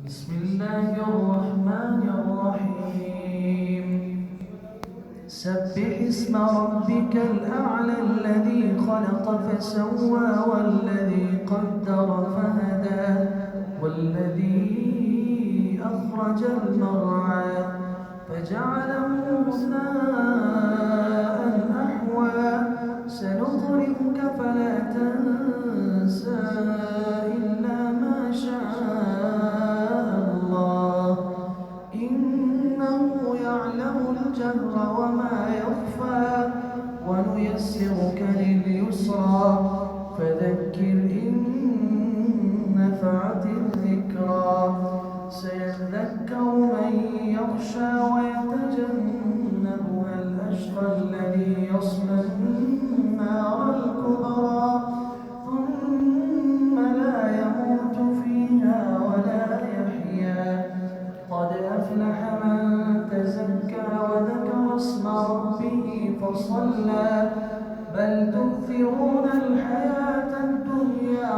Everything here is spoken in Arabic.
بسم الله الرحمن الرحيم سبح اسم ربك الأعلى الذي خلق فسوى والذي قدر فهدى والذي أخرج المرعى فجعله غثاء أحوى سنقرئك فلا تنسى إلا ما شاء الله إنه يعلم الجهر وما يخفى ونيسرك لليسرى فذكر إن نفعت الذكرى سيذكر من يخشى ويتجنبها الأشقى الذي يصلى النار الكبرى ثم لا يموت فيها ولا يحيا قد أفلح من تزكى وذكر اسم ربه فصلى بل تؤثرون الحياة الدنيا